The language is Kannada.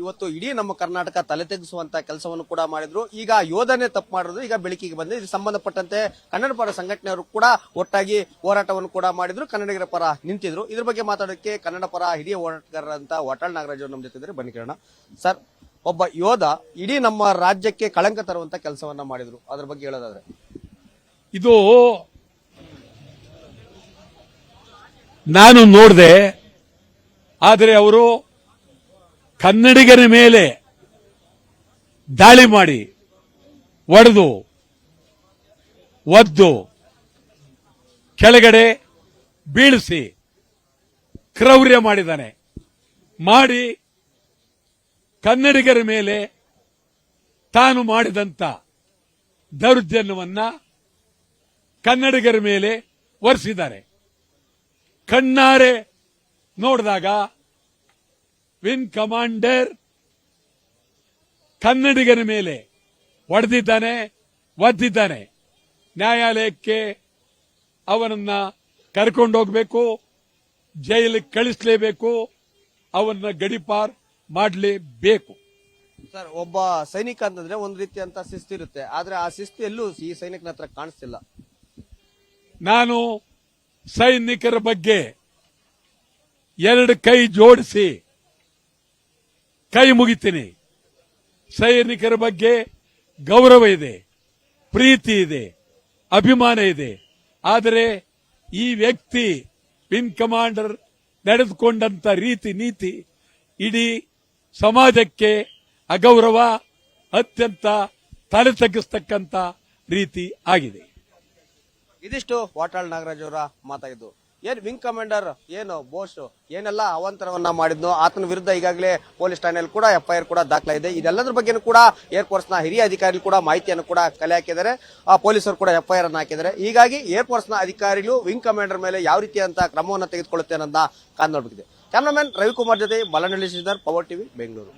ಇವತ್ತು ಇಡೀ ನಮ್ಮ ಕರ್ನಾಟಕ ತಲೆ ತೆಗೆಸುವಂತ ಕೆಲಸವನ್ನು ಕೂಡ ಮಾಡಿದ್ರು. ಈಗ ಯೋಧನೆ ತಪ್ಪು ಮಾಡಿದ್ರು ಈಗ ಬೆಳಕಿಗೆ ಬಂದಿದೆ. ಇದಕ್ಕೆ ಸಂಬಂಧಪಟ್ಟಂತೆ ಕನ್ನಡ ಪರ ಸಂಘಟನೆಯವರು ಕೂಡ ಒಟ್ಟಾಗಿ ಹೋರಾಟವನ್ನು ಕೂಡ ಮಾಡಿದ್ರು, ಕನ್ನಡಿಗರ ಪರ ನಿಂತಿದ್ರು. ಇದ್ರ ಬಗ್ಗೆ ಮಾತಾಡೋಕೆ ಕನ್ನಡ ಪರ ಹಿರಿಯ ಹೋರಾಟಗಾರರಂತ ವಾಟಾಳ್ ನಾಗರಾಜ್ ಅವರು ನಮ್ಮ ಜೊತೆ ಇದ್ದಾರೆ. ಬನ್ನಿ ಕೇಳೋಣ. ಸರ್, ಒಬ್ಬ ಯೋಧ ಇಡೀ ನಮ್ಮ ರಾಜ್ಯಕ್ಕೆ ಕಳಂಕ ತರುವಂತ ಕೆಲಸವನ್ನ ಮಾಡಿದ್ರು, ಅದ್ರ ಬಗ್ಗೆ ಹೇಳೋದಾದ್ರೆ? ಇದು ನಾನು ನೋಡಿದೆ, ಆದರೆ ಅವರು ಕನ್ನಡಿಗರ ಮೇಲೆ ದಾಳಿ ಮಾಡಿ ಒಡೆದು ಒದ್ದು ಕೆಳಗಡೆ ಬೀಳಿಸಿ ಕ್ರೌರ್ಯ ಮಾಡಿದ್ದಾನೆ. ಮಾಡಿ ಕನ್ನಡಿಗರ ಮೇಲೆ ತಾನು ಮಾಡಿದಂತ ದೌರ್ಜನ್ಯವನ್ನ ಕನ್ನಡಿಗರ ಮೇಲೆ ಒರೆಸಿದ್ದಾರೆ. ಕಣ್ಣಾರೆ ನೋಡಿದಾಗ ವಿಂಗ್ ಕಮಾಂಡರ್ ಕನ್ನಡಿಗರ ಮೇಲೆ ಹೊಡೆದಿದ್ದಾನೆ, ಒದ್ದಿದ್ದಾನೆ. ನ್ಯಾಯಾಲಯಕ್ಕೆ ಅವನನ್ನ ಕರ್ಕೊಂಡೋಗ್ಬೇಕು, ಜೈಲಿಗೆ ಕಳಿಸಲೇಬೇಕು, ಅವನ್ನ ಗಡಿಪಾರ್ ಮಾಡಲೇಬೇಕು. ಸರ್, ಒಬ್ಬ ಸೈನಿಕ ಅಂತಂದ್ರೆ ಒಂದು ರೀತಿಯಂತ ಶಿಸ್ತು ಇರುತ್ತೆ, ಆದ್ರೆ ಆ ಶಿಸ್ತು ಎಲ್ಲೂ ಈ ಸೈನಿಕನ ಹತ್ರ ಕಾಣಿಸ್ತಿಲ್ಲ. ನಾನು ಸೈನಿಕರ ಬಗ್ಗೆ ಎರಡು ಕೈ ಜೋಡಿಸಿ ಕೈ ಮುಗಿತೀನಿ. ಸೈನಿಕರ ಬಗ್ಗೆ ಗೌರವ ಇದೆ, ಪ್ರೀತಿ ಇದೆ, ಅಭಿಮಾನ ಇದೆ. ಆದರೆ ಈ ವ್ಯಕ್ತಿ ವಿಂಗ್ ಕಮಾಂಡರ್ ನಡೆದುಕೊಂಡಂತ ರೀತಿ ನೀತಿ ಇಡೀ ಸಮಾಜಕ್ಕೆ ಅಗೌರವ, ಅತ್ಯಂತ ತಲೆ ತಗ್ಗಿಸ್ತಕ್ಕಂಥ ರೀತಿ ಆಗಿದೆ. ಇದಿಷ್ಟು ವಾಟಾಳ್ ನಾಗರಾಜ್ ಅವರ ಮಾತಾಗಿದ್ದು. ಏನ್ ವಿಂಗ್ ಕಮಾಂಡರ್ ಏನು ಬೋಸ್ ಏನೆಲ್ಲ ಅವಾಂತರವನ್ನ ಮಾಡಿದ್ನೋ ಆತನ ವಿರುದ್ಧ ಈಗಾಗಲೇ ಪೊಲೀಸ್ ಠಾಣೆಯಲ್ಲಿ ಕೂಡ FIR ಕೂಡ ದಾಖಲಾಗಿದೆ. ಇದೆಲ್ಲದ್ರ ಬಗ್ಗೆನೂ ಕೂಡ ಏರ್ಫೋರ್ಸ್ ನ ಹಿರಿಯ ಅಧಿಕಾರಿಗಳು ಕೂಡ ಮಾಹಿತಿಯನ್ನು ಕೂಡ ಕಲೆ ಹಾಕಿದ್ದಾರೆ. ಪೊಲೀಸರು ಕೂಡ FIR ಅನ್ನು ಹಾಕಿದ್ದಾರೆ. ಹೀಗಾಗಿ ಏರ್ಫೋರ್ಸ್ ನ ಅಧಿಕಾರಿಗಳು ವಿಂಗ್ ಕಮಾಂಡರ್ ಮೇಲೆ ಯಾವ ರೀತಿಯಂತ ಕ್ರಮವನ್ನು ತೆಗೆದುಕೊಳ್ಳುತ್ತೆ ಅನ್ನೋದನ್ನ ಕಾದು ನೋಡಬೇಕಿದೆ. ಕ್ಯಾಮರಾಮನ್ ರವಿಕುಮಾರ್ ಜೊತೆ ಮಲನಳ್ಳಿ ಶ್ರೀಧರ್, ಪವರ್ ಟಿವಿ, ಬೆಂಗಳೂರು.